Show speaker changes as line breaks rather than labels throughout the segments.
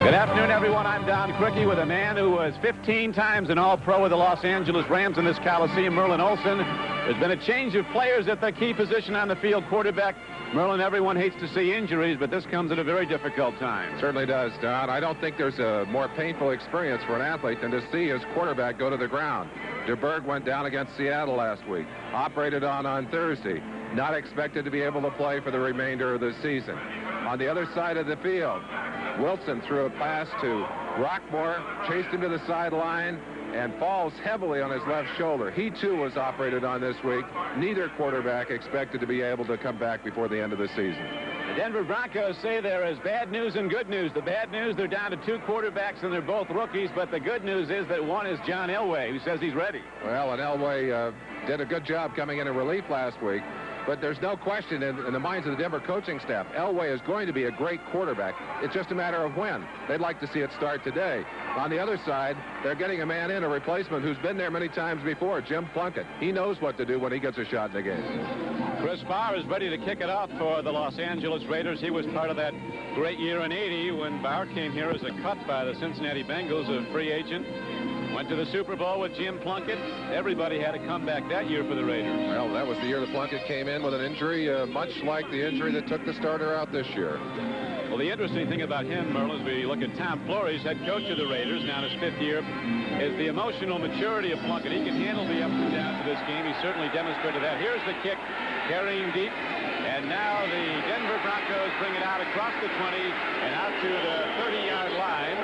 Good afternoon, everyone. I'm Don Criqui with a man who was 15 times an All-Pro with the Los Angeles Rams in this Coliseum, Merlin Olsen. There's been a change of players at the key position on the field, quarterback. Merlin, everyone hates to see injuries, but this comes at a very difficult time.
Certainly does, Don. I don't think there's a more painful experience for an athlete than to see his quarterback go to the ground. DeBerg went down against Seattle last week, operated on Thursday, not expected to be able to play for the remainder of the season. On the other side of the field, Wilson threw a pass to Rockmore, chased him to the sideline, and falls heavily on his left shoulder. He, too, was operated on this week. Neither quarterback expected to be able to come back before the end of the season.
The Denver Broncos say there is bad news and good news. The bad news, they're down to two quarterbacks, and they're both rookies. But the good news is that one is John Elway, who says he's ready.
Well, and Elway did a good job coming in relief last week. But there's no question in the minds of the Denver coaching staff, Elway is going to be a great quarterback. It's just a matter of when. They'd like to see it start today. On the other side, they're getting a man in, a replacement who's been there many times before, Jim Plunkett. He knows what to do when he gets a shot in the game.
Chris Barr is ready to kick it off for the Los Angeles Raiders. He was part of that great year in '80 when Barr came here as a cut by the Cincinnati Bengals, a free agent. Went to the Super Bowl with Jim Plunkett. Everybody had a comeback that year for the Raiders.
Well, that was the year that Plunkett came in with an injury, much like the injury that took the starter out this year.
Well, the interesting thing about him, Merlin, as we look at Tom Flores, head coach of the Raiders, now in his 5th year, is the emotional maturity of Plunkett. He can handle the ups and downs of this game. He certainly demonstrated that. Here's the kick, carrying deep. And now the Denver Broncos bring it out across the 20 and out to the 30-yard line.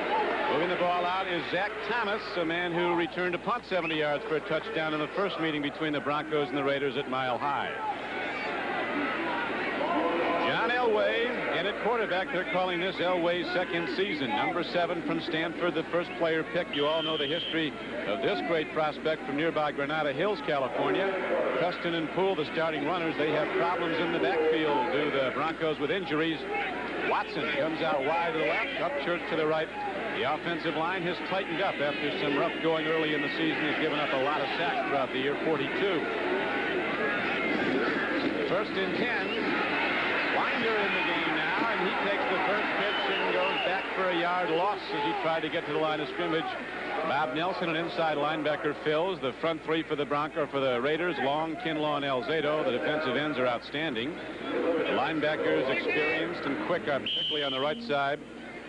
Moving the ball out is Zach Thomas, a man who returned a punt 70 yards for a touchdown in the first meeting between the Broncos and the Raiders at Mile High. John Elway, and at quarterback, they're calling this Elway's second season. Number 7 from Stanford, the first player picked. You all know the history of this great prospect from nearby Granada Hills, California. Custon and Poole, the starting runners, they have problems in the backfield due to the Broncos with injuries. Watson comes out wide to the left, Upchurch to the right. The offensive line has tightened up after some rough going early in the season. Has given up a lot of sacks throughout the year, 42. First and 10. Winder in the game now, and he takes the first pitch and goes back for a yard loss as he tried to get to the line of scrimmage. Bob Nelson, an inside linebacker, fills. The front three for the Raiders, Long, Kinlaw, and Alzado. The defensive ends are outstanding. The linebackers experienced and quick, particularly on the right side.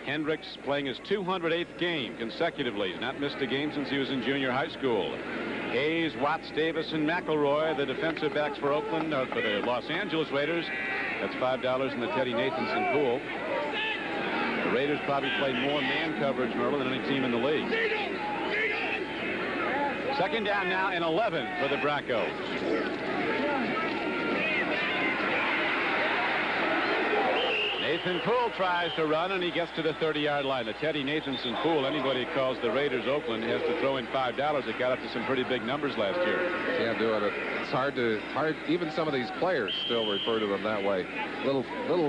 Hendricks playing his 208th game consecutively. He's not missed a game since he was in junior high school. Hayes, Watts, Davis, and McElroy, the defensive backs for Oakland, for the Los Angeles Raiders. That's $5 in the Teddy Nathanson pool. The Raiders probably played more man coverage, Merlin, than any team in the league. Second down now and 11 for the Broncos. Nathan Poole tries to run, and he gets to the 30-yard line. The Teddy Nathanson pool, anybody who calls the Raiders Oakland has to throw in $5. It got up to some pretty big numbers last year.
Can't do it. It's hard. Even some of these players still refer to them that way. Little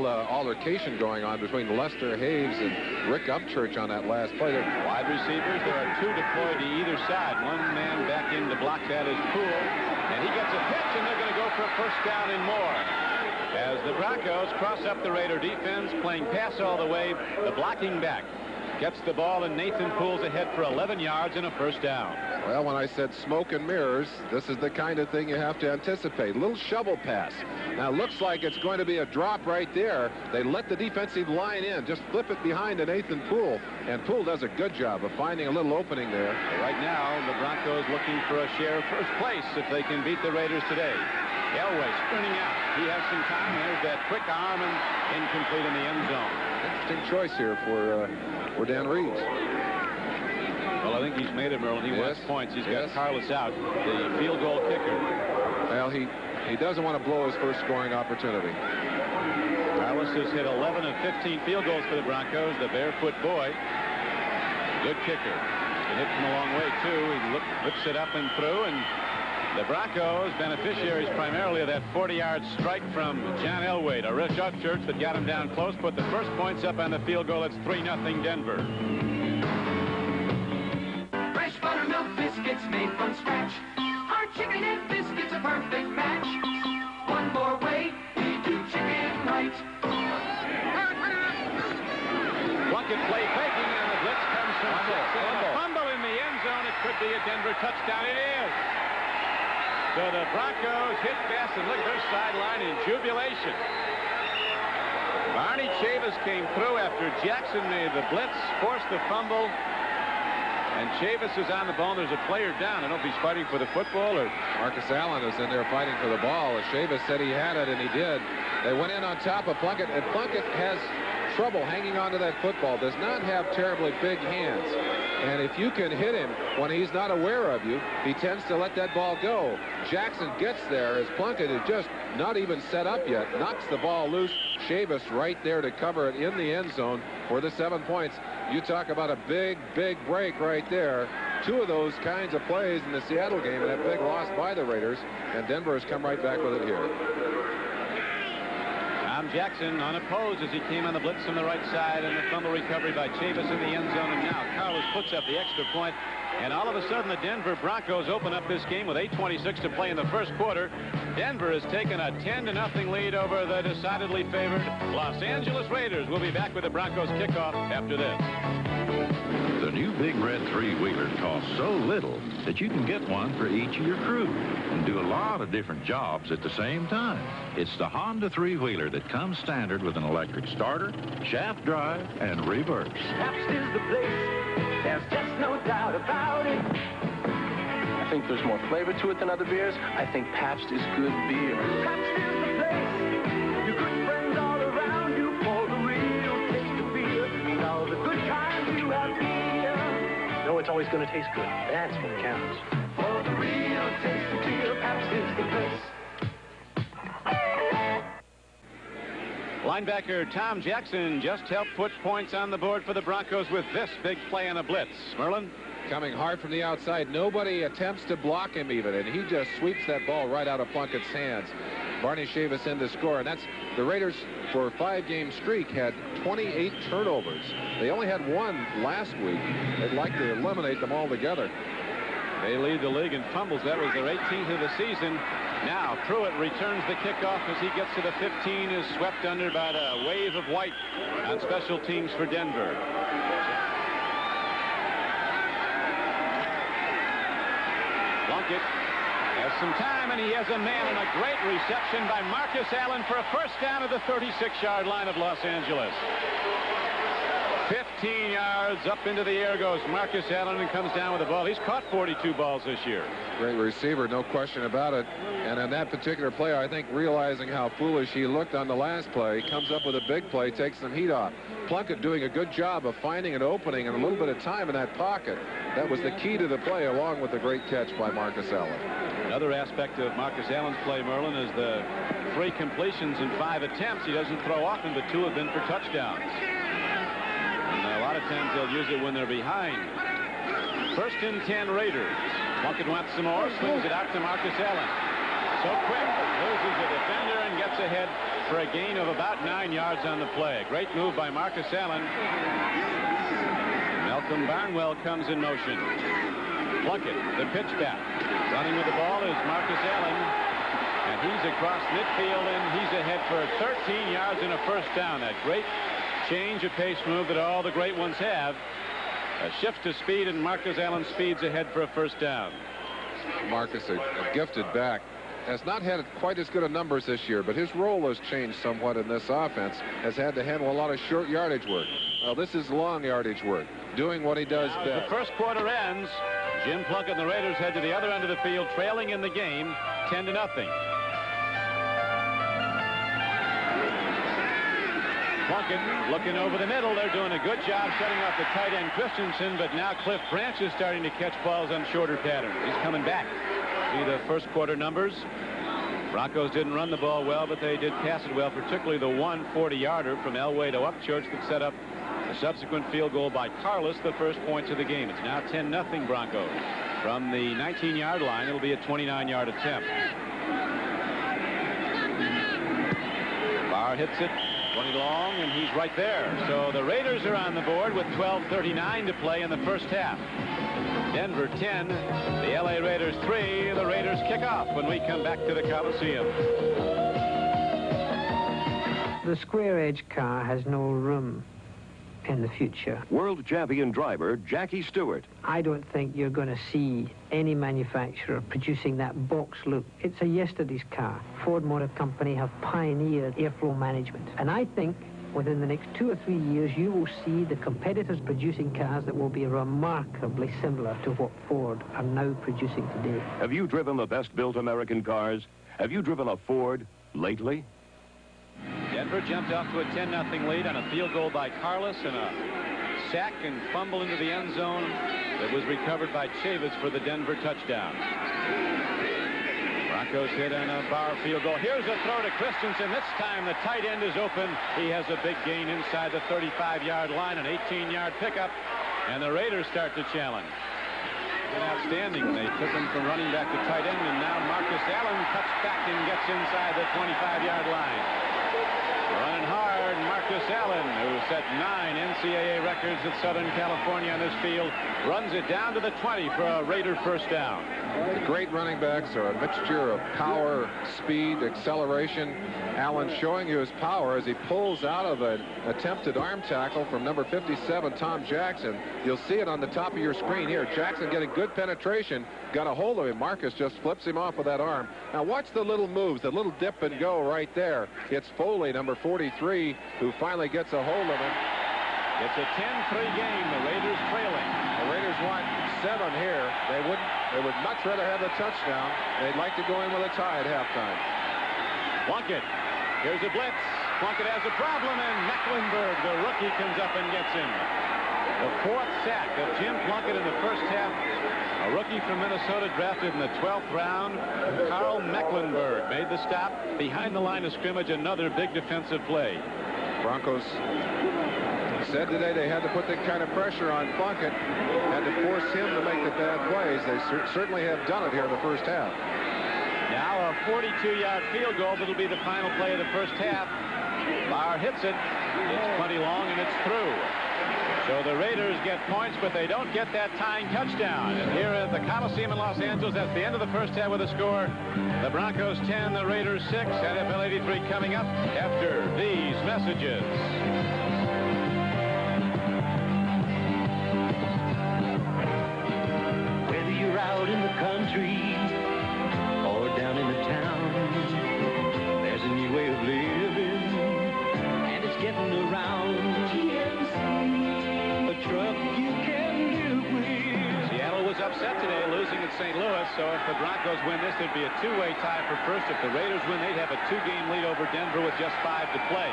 altercation going on between Lester Hayes and Rick Upchurch on that last play.
Wide receivers, there are 2 deployed to either side. One man back in to block that is Poole, and he gets a pitch, and they're going to go for a first down and more. As the Broncos cross up the Raider defense, playing pass all the way, the blocking back gets the ball, and Nathan Poole's ahead for 11 yards and a first down.
Well, when I said smoke and mirrors, this is the kind of thing you have to anticipate. Little shovel pass. Now, looks like it's going to be a drop right there. They let the defensive line in, just flip it behind to Nathan Poole, and Poole does a good job of finding a little opening there.
Right now, the Broncos looking for a share of first place if they can beat the Raiders today. Elway sprinting out. He has some time. There's that quick arm and incomplete in the end zone.
Interesting choice here for Dan Reeves.
Well, I think he's made it, Merlin. He wants points. He's got Carlos out, the field goal kicker.
Well, he doesn't want to blow his first scoring opportunity.
Carlos has hit 11 of 15 field goals for the Broncos. The barefoot boy, good kicker. It hit from a long way, too. He lifts it up and through, and the Broncos, beneficiaries primarily of that 40-yard strike from John Elway to Rich Upchurch that got him down close, put the first points up on the field goal. It's 3-0 Denver.
Fresh buttermilk biscuits made from scratch. Our chicken and biscuits a perfect match. One more way, we do chicken right.
Plunkett play faking, and could be a Denver touchdown. It is. So the Broncos hit Bess, and look at their sideline in jubilation. Barney Chavis came through after Jackson made the blitz, forced the fumble, and Chavis is on the ball. There's a player down. I don't know if he's fighting for the football or...
Marcus Allen is in there fighting for the ball. Chavis said he had it, and he did. They went in on top of Plunkett, and Plunkett has trouble hanging on to that football. Does not have terribly big hands. And if you can hit him when he's not aware of you, he tends to let that ball go. Jackson gets there as Plunkett is just not even set up yet. Knocks the ball loose. Chavis right there to cover it in the end zone for the 7 points. You talk about a big, big break right there. Two of those kinds of plays in the Seattle game, and that big loss by the Raiders. And Denver has come right back with it here.
Tom Jackson unopposed as he came on the blitz from the right side, and the fumble recovery by Chavis in the end zone. And now Carlos puts up the extra point, and all of a sudden the Denver Broncos open up this game with 8:26 to play in the first quarter. Denver has taken a 10-0 lead over the decidedly favored Los Angeles Raiders. We'll be back with the Broncos kickoff after this.
The new Big Red 3-wheeler costs so little that you can get one for each of your crew and do a lot of different jobs at the same time. It's the Honda 3-wheeler that comes standard with an electric starter, shaft drive, and reverse.
Pabst is the place. There's just no doubt about it.
I think there's more flavor to it than other beers. I think Pabst is good beer.
Pabst is the place. Your good friends all around you for the real taste of beer. And all the good times you have here.
You know it's always going to taste good. That's what counts.
For the real taste of beer, Pabst is the place.
Linebacker Tom Jackson just helped put points on the board for the Broncos with this big play on a blitz. Merlin?
Coming hard from the outside. Nobody attempts to block him even, and he just sweeps that ball right out of Plunkett's hands. Barney Chavis in to score, and that's the Raiders for a 5-game streak had 28 turnovers. They only had one last week. They'd like to eliminate them altogether.
They lead the league in fumbles. That was their 18th of the season. Now Pruitt returns the kickoff as he gets to the 15, is swept under by a wave of white on special teams for Denver. Plunkett has some time, and he has a man, and a great reception by Marcus Allen for a first down at the 36-yard line of Los Angeles. 15 yards up into the air goes Marcus Allen, and comes down with the ball. He's caught 42 balls this year.
Great receiver, no question about it. And on that particular play, I think realizing how foolish he looked on the last play, comes up with a big play, takes some heat off. Plunkett doing a good job of finding an opening and a little bit of time in that pocket. That was the key to the play, along with the great catch by Marcus Allen.
Another aspect of Marcus Allen's play, Merlin, is the 3 completions in 5 attempts. He doesn't throw often, but 2 have been for touchdowns. And a lot of times they'll use it when they're behind. 1st and 10 Raiders. Plunkett wants some more, swings it out to Marcus Allen. So quick, loses a defender and gets ahead for a gain of about 9 yards on the play. Great move by Marcus Allen. Malcolm Barnwell comes in motion. Plunkett, the pitch back. Running with the ball is Marcus Allen. And he's across midfield, and he's ahead for 13 yards and a first down. That great change of pace move that all the great ones have. A shift to speed, and Marcus Allen speeds ahead for a first down.
Marcus, a gifted back, has not had quite as good a numbers this year, but his role has changed somewhat in this offense. Has had to handle a lot of short yardage work. Well, this is long yardage work, doing what he does best.
The first quarter ends. Jim Plunkett and the Raiders head to the other end of the field, trailing in the game 10-0. Plunkett looking over the middle. They're doing a good job shutting off the tight end Christensen, but now Cliff Branch is starting to catch balls on shorter patterns. He's coming back. See the first quarter numbers. Broncos didn't run the ball well, but they did pass it well, particularly the 140-yarder from Elway to Upchurch that set up a subsequent field goal by Carlos, the first points of the game. It's now 10-0 Broncos. From the 19-yard line, it'll be a 29-yard attempt. Barr hits it. 20 long, and he's right there. So the Raiders are on the board with 12:39 to play in the first half. Denver 10, the LA Raiders 3. The Raiders kick off when we come back to the Coliseum.
The square edge car has no room. in the future.
World champion driver Jackie Stewart.
I don't think you're going to see any manufacturer producing that box look. It's a yesterday's car. Ford Motor Company have pioneered airflow management. And I think within the next 2 or 3 years, you will see the competitors producing cars that will be remarkably similar to what Ford are now producing today.
Have you driven the best-built American cars? Have you driven a Ford lately?
Denver jumped off to a 10-0 lead on a field goal by Carlos and a sack and fumble into the end zone that was recovered by Chavis for the Denver touchdown. Broncos hit on a Bauer field goal. Here's a throw to Christensen. This time the tight end is open. He has a big gain inside the 35-yard line, an 18-yard pickup, and the Raiders start to challenge. Been outstanding. They took him from running back to tight end, and now Marcus Allen cuts back and gets inside the 25-yard line. Running hard, Marcus Allen, who set 9 NCAA records at Southern California on this field, runs it down to the 20 for a Raider first down.
The great running backs are a mixture of power, speed, acceleration. Allen showing you his power as he pulls out of an attempted arm tackle from number 57, Tom Jackson. You'll see it on the top of your screen here. Jackson getting good penetration, got a hold of him. Marcus just flips him off with that arm. Now watch the little moves, the little dip and go right there. It's Foley, number 43, who finally gets a hold of him.
It's a 10-3 game. The Raiders trailing.
The Raiders want 7 here. They would much rather have the touchdown. They'd like to go in with a tie at halftime.
Plunkett. Here's a blitz. Plunkett has a problem, and Mecklenburg, the rookie, comes up and gets him. The 4th sack of Jim Plunkett in the first half. A rookie from Minnesota drafted in the 12th round. Carl Mecklenburg made the stop behind the line of scrimmage. Another big defensive play.
Broncos said today they had to put that kind of pressure on Plunkett, had to force him to make the bad plays. They certainly have done it here in the first half.
Now a 42-yard field goal that'll be the final play of the first half. Bauer hits it. It's plenty long, and it's through. So the Raiders get points, but they don't get that tying touchdown. And here at the Coliseum in Los Angeles, that's the end of the first half with a score. The Broncos 10, the Raiders 6. NFL 83 coming up after these messages.
Whether you're out in the country or down in the town, there's a new way of living, and it's getting around. A truck you can live with.
Seattle was upset today, losing at St. Louis, so if the Broncos win this, there'd be a 2-way tie for first. If the Raiders win, they'd have a 2-game lead over Denver with just 5 to play.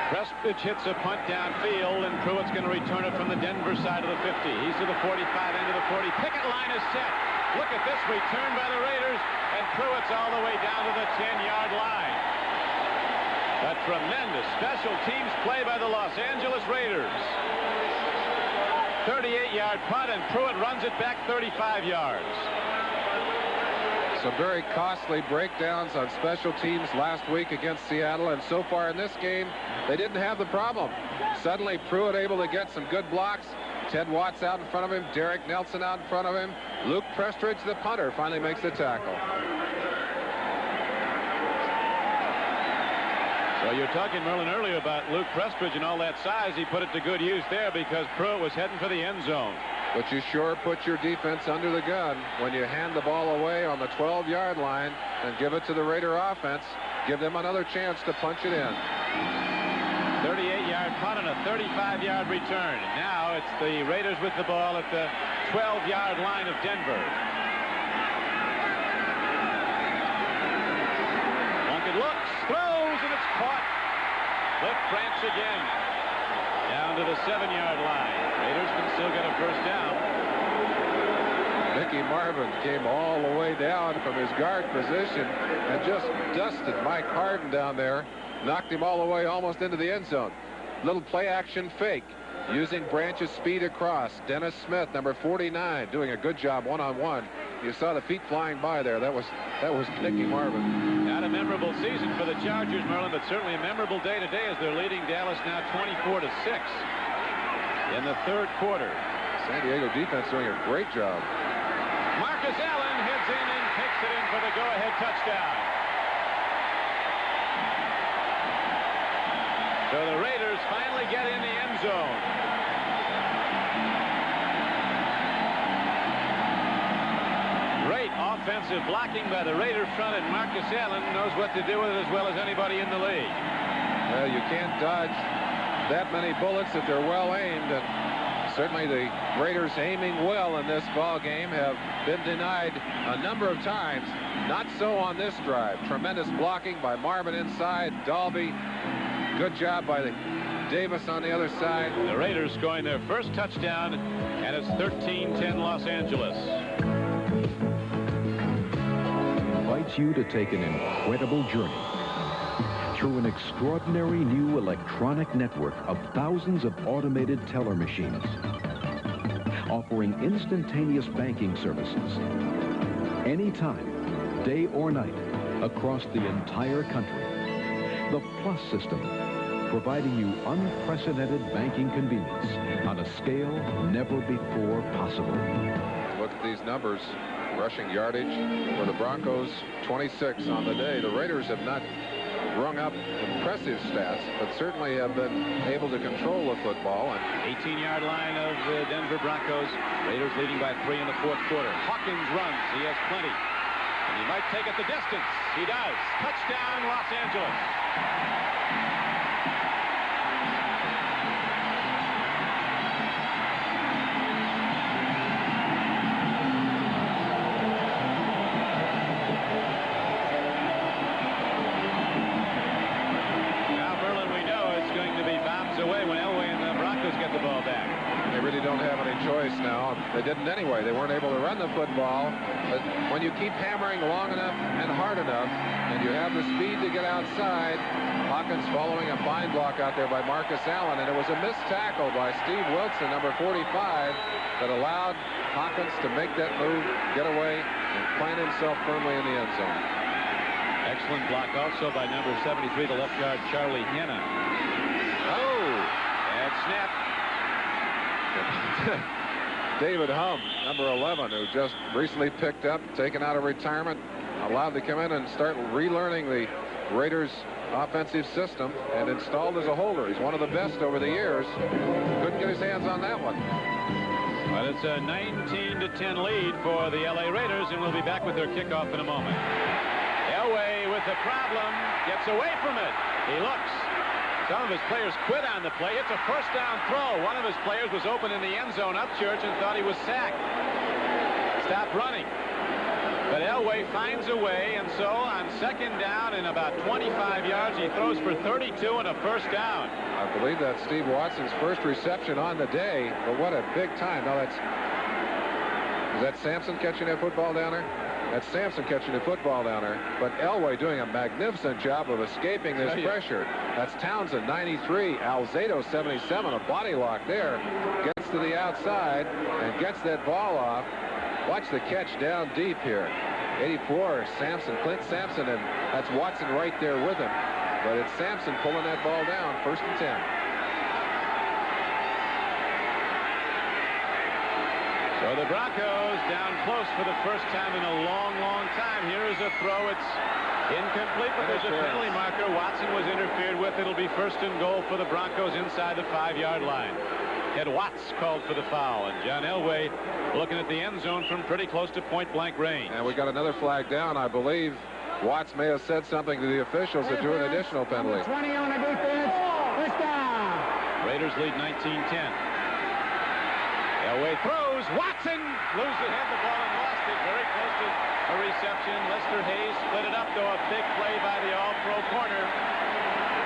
Prestridge hits a punt downfield, and Pruitt's going to return it from the Denver side of the 50. He's to the 45, end of the 40. Picket line is set. Look at this return by the Raiders, and Pruitt's all the way down to the 10-yard line. A tremendous special teams play by the Los Angeles Raiders. 38-yard punt, and Pruitt runs it back 35 yards.
Some very costly breakdowns on special teams last week against Seattle, and so far in this game, they didn't have the problem. Suddenly, Pruitt able to get some good blocks. Ted Watts out in front of him, Derek Nelson out in front of him. Luke Prestridge, the punter, finally makes the tackle.
So you're talking, Merlin, earlier about Luke Prestridge and all that size. He put it to good use there because Pruitt was heading for the end zone.
But you sure put your defense under the gun when you hand the ball away on the 12-yard line and give it to the Raider offense. Give them another chance to punch it in.
38-yard punt and a 35-yard return. Now it's the Raiders with the ball at the 12-yard line of Denver. Plunkett looks, throws, and it's caught. Cliff Branch again. Down to the 7-yard line. Raiders can still get a first down.
Mickey Marvin came all the way down from his guard position and just dusted Mike Harden down there. Knocked him all the way almost into the end zone. Little play action fake using Branch's speed across. Dennis Smith, number 49, doing a good job one-on-one. You saw the feet flying by there. That was Mickey Marvin.
Not a memorable season for the Chargers, Merlin, but certainly a memorable day today as they're leading Dallas now 24-6 in the third quarter.
San Diego defense doing a great job.
Marcus Allen heads in and takes it in for the go-ahead touchdown. So the Raiders finally get in the end zone. Great offensive blocking by the Raider front, and Marcus Allen knows what to do with it as well as anybody in the league.
Well, you can't dodge that many bullets if they're well aimed, and certainly the Raiders aiming well in this ball game have been denied a number of times. Not so on this drive. Tremendous blocking by Marvin inside. Dalby, good job by Davis on the other side.
The Raiders scoring their first touchdown, and it's 13-10 Los Angeles.
Invites you to take an incredible journey through an extraordinary new electronic network of thousands of automated teller machines, offering instantaneous banking services anytime, day or night, across the entire country. The Plus system, providing you unprecedented banking convenience on a scale never before possible.
Look at these numbers. Rushing yardage for the Broncos, 26 on the day. The Raiders have not rung up impressive stats, but certainly have been able to control the football. And
18-yard line of the Denver Broncos. Raiders leading by 3 in the fourth quarter. Hawkins runs. He has plenty. And he might take it the distance. He does. Touchdown, Los Angeles.
Choice now. They didn't anyway. They weren't able to run the football. But when you keep hammering long enough and hard enough, and you have the speed to get outside, Hawkins following a fine block out there by Marcus Allen, and it was a missed tackle by Steve Wilson, number 45, that allowed Hawkins to make that move, get away, and plant himself firmly in the end zone.
Excellent block also by number 73, the left guard, Charlie Hanna. Oh, bad snap.
David Hum, number 11, who just recently picked up, taken out of retirement, allowed to come in and start relearning the Raiders offensive system and installed as a holder. He's one of the best over the years. Couldn't get his hands on that one.
Well, it's a 19-10 lead for the LA Raiders, and we'll be back with their kickoff in a moment. Elway with the problem, gets away from it. He looks. Some of his players quit on the play. It's a first down throw. One of his players was open in the end zone, Upchurch, and thought he was sacked. Stopped running. But Elway finds a way, and so on second down and about 25 yards, he throws for 32 and a first down.
I believe that's Steve Watson's first reception on the day, but what a big time. Now is that Sampson catching that football down there? That's Sampson catching the football down there, but Elway doing a magnificent job of escaping this pressure. That's Townsend, 93, Alzado, 77, a body lock there. Gets to the outside and gets that ball off. Watch the catch down deep here. 84, Sampson, Clint Sampson, and that's Watson right there with him. But it's Sampson pulling that ball down, 1st and 10.
So the Broncos down close for the first time in a long, long time. Here is a throw. It's incomplete, but there's a penalty marker. Watson was interfered with. It'll be 1st and goal for the Broncos inside the 5-yard line. Ed Watts called for the foul, and John Elway looking at the end zone from pretty close to point-blank range.
And we got another flag down. I believe Watts may have said something to the officials that drew an additional penalty.
20 on the defense. First down.
Raiders lead 19-10. Elway throws. Watson loses had the ball and lost it. Very close to a reception. Lester Hayes split it up, though. A big play by the all-pro corner.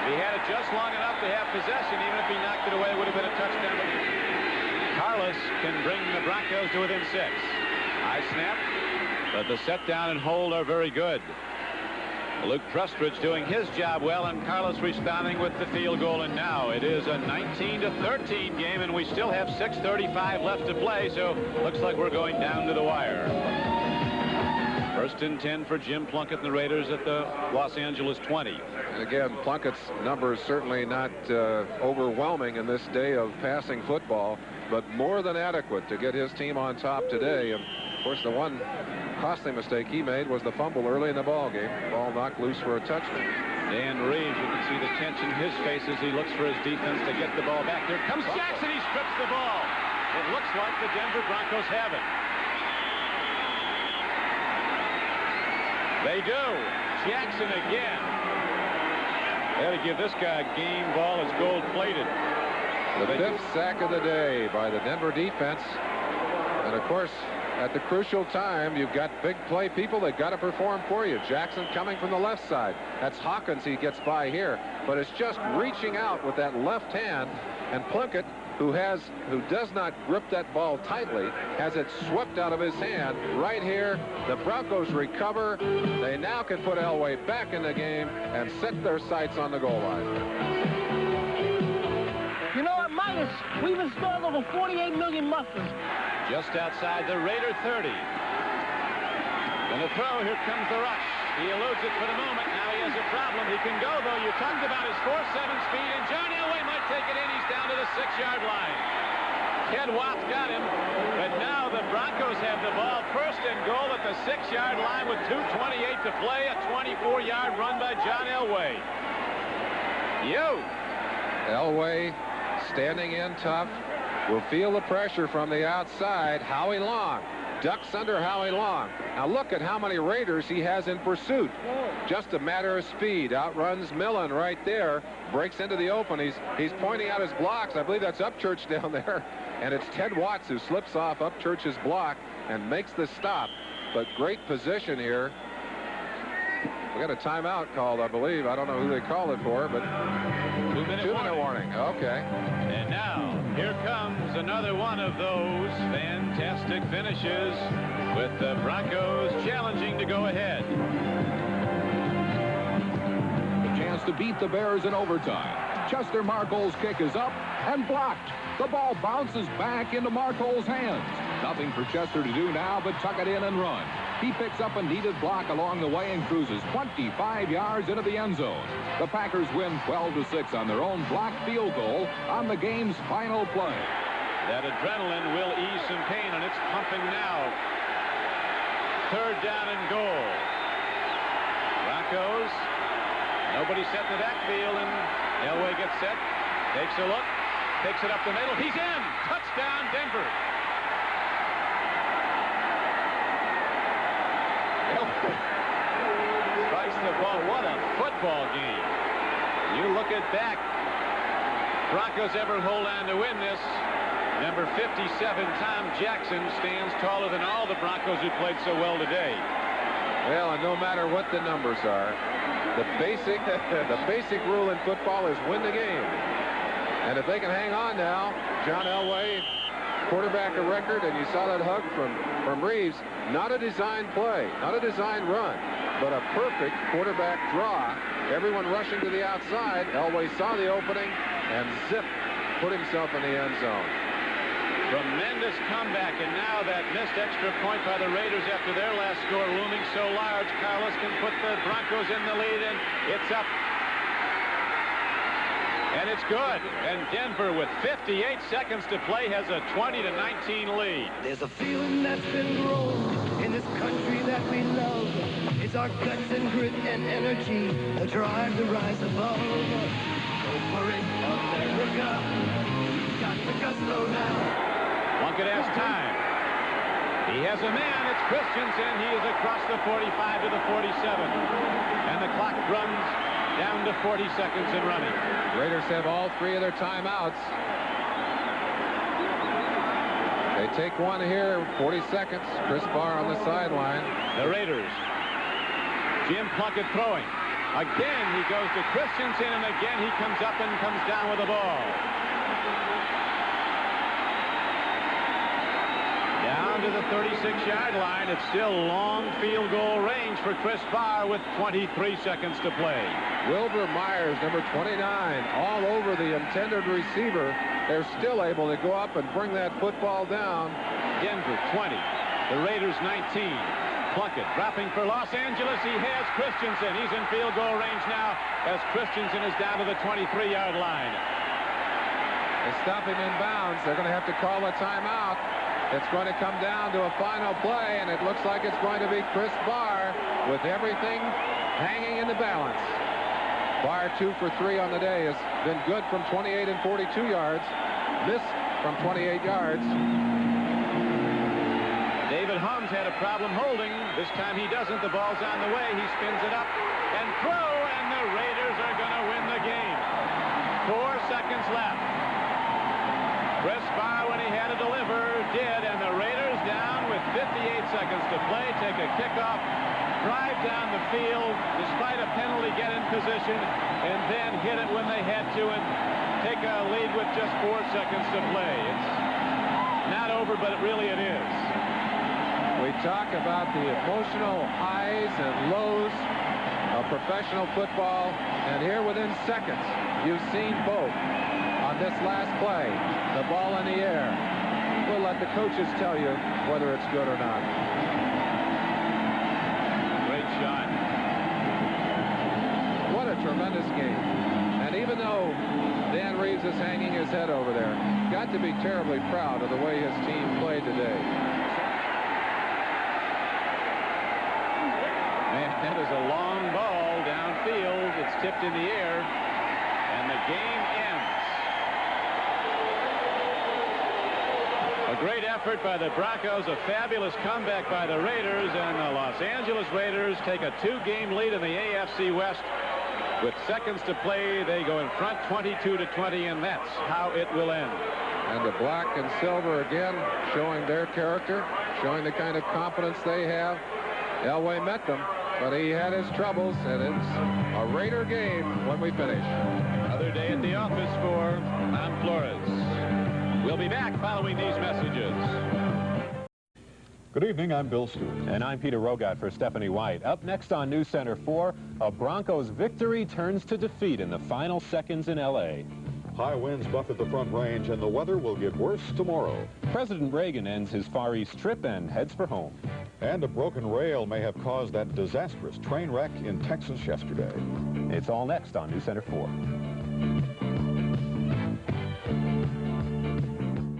He had it just long enough to have possession. Even if he knocked it away, it would have been a touchdown. Carlos can bring the Broncos to within 6. High snap, but the set down and hold are very good. Luke Trustridge doing his job well, and Carlos responding with the field goal. And now it is a 19-13 game, and we still have 6:35 left to play, so looks like we're going down to the wire. 1st and 10 for Jim Plunkett and the Raiders at the Los Angeles 20.
And again, Plunkett's numbers certainly not overwhelming in this day of passing football, but more than adequate to get his team on top today. And of course, the one costly mistake he made was the fumble early in the ball game. Ball knocked loose for a touchdown.
Dan Reeves, you can see the tension in his face as he looks for his defense to get the ball back. There comes Jackson. He strips the ball. It looks like the Denver Broncos have it. They do. Jackson again. They ought to give this guy a game ball. It's gold-plated.
The fifth sack of the day by the Denver defense. And, of course, at the crucial time, you've got big play people that got to perform for you. Jackson coming from the left side. That's Hawkins. He gets by here. But it's just reaching out with that left hand. And Plunkett, who does not grip that ball tightly, has it swept out of his hand right here. The Broncos recover. They now can put Elway back in the game and set their sights on the goal line.
You know what, Midas? We've installed over 48 million mufflers.
Just outside the Raider 30. And the throw, here comes the rush. He eludes it for the moment. Now he has a problem. He can go, though. You talked about his 4.7 speed, and John Elway might take it in. He's down to the 6-yard line. Ted Watts got him, but now the Broncos have the ball first and goal at the 6-yard line with 2:28 to play. A 24-yard run by John Elway.
Elway standing in tough. Will feel the pressure from the outside. Howie Long ducks under Howie Long. Now look at how many Raiders he has in pursuit. Just a matter of speed. Outruns Millen right there. Breaks into the open. He's pointing out his blocks. I believe that's Upchurch down there. And it's Ted Watts who slips off Upchurch's block and makes the stop. But great position here. We got a timeout called, I believe. I don't know who they called it for, but 2-minute warning. Okay.
And now, here comes another one of those fantastic finishes with the Broncos challenging to go ahead.
The chance to beat the Bears in overtime. Chester Marcole's kick is up and blocked. The ball bounces back into Marcole's hands. Nothing for Chester to do now but tuck it in and run. He picks up a needed block along the way and cruises 25 yards into the end zone. The Packers win 12-6 on their own blocked field goal on the game's final play.
That adrenaline will ease some pain, and it's pumping now. 3rd down and goal. Broncos. Nobody set in the backfield, and Elway gets set. Takes a look. Takes it up the middle. He's in. Touchdown, Denver. Strikes the ball. What a football game. You look at back. Broncos ever hold on to win this. Number 57, Tom Jackson, stands taller than all the Broncos who played so well today.
Well, and no matter what the numbers are, the basic rule in football is win the game. And if they can hang on now, John Elway, quarterback a record, and you saw that hug from Reeves. Not a design play, not a design run, but a perfect quarterback draw. Everyone rushing to the outside. Elway saw the opening and zip, put himself in the end zone.
Tremendous comeback, and now that missed extra point by the Raiders after their last score looming so large. Carlos can put the Broncos in the lead, and it's up. And it's good. And Denver, with 58 seconds to play, has a 20-19 lead.
There's a feeling that's been grown in this country that we love. It's our guts and grit and energy, the drive to rise above. Go for it, America. We've got the gusto now.
Plunkett has time. He has a man. It's Christensen. He is across the 45 to the 47. And the clock runs down to 40 seconds and running.
Raiders have all 3 of their timeouts. They take one here, 40 seconds. Chris Barr on the sideline.
The Raiders. Jim Plunkett throwing. Again, he goes to Christensen, and again he comes up and comes down with the ball. Down to the 36-yard line. It's still long field goal range for Chris Barr with 23 seconds to play.
Wilbur Myers, number 29, all over the intended receiver. They're still able to go up and bring that football down.
Denver 20. The Raiders 19. Plunkett dropping for Los Angeles. He has Christensen. He's in field goal range now as Christensen is down to the 23-yard line.
They stop him in bounds. They're going to have to call a timeout. It's going to come down to a final play, and it looks like it's going to be Chris Barr with everything hanging in the balance. Barr 2 for 3 on the day. Has been good from 28 and 42 yards. Missed from 28 yards.
David Holmes had a problem holding. This time he doesn't. The ball's on the way. He spins it up and throw, and the Raiders are going to win the game. 4 seconds left. Chris Barr, when he had to deliver, did, and the Raiders down with 58 seconds to play, take a kickoff, drive down the field, despite a penalty, get in position, and then hit it when they had to and take a lead with just 4 seconds to play. It's not over, but it is.
We talk about the emotional highs and lows of professional football, and here within seconds, you've seen both. On this last play, the ball in the air. We'll let the coaches tell you whether it's good or not.
Great shot.
What a tremendous game. And even though Dan Reeves is hanging his head over there, got to be terribly proud of the way his team played today.
Man, that is a long ball downfield. It's tipped in the air, and the game ends. A great effort by the Broncos, a fabulous comeback by the Raiders, and the Los Angeles Raiders take a 2-game lead in the AFC West. With seconds to play, they go in front 22-20, and that's how it will end.
And the black and silver again showing their character, showing the kind of confidence they have. Elway met them, but he had his troubles, and it's a Raider game when we finish.
Another day at the office for Tom Flores. We'll be back following these messages.
Good evening, I'm Bill Stewart.
And I'm Peter Rogat for Stephanie White. Up next on News Center 4, a Broncos victory turns to defeat in the final seconds in L.A.
High winds buffet the Front Range, and the weather will get worse tomorrow.
President Reagan ends his Far East trip and heads for home.
And a broken rail may have caused that disastrous train wreck in Texas yesterday.
It's all next on News Center 4.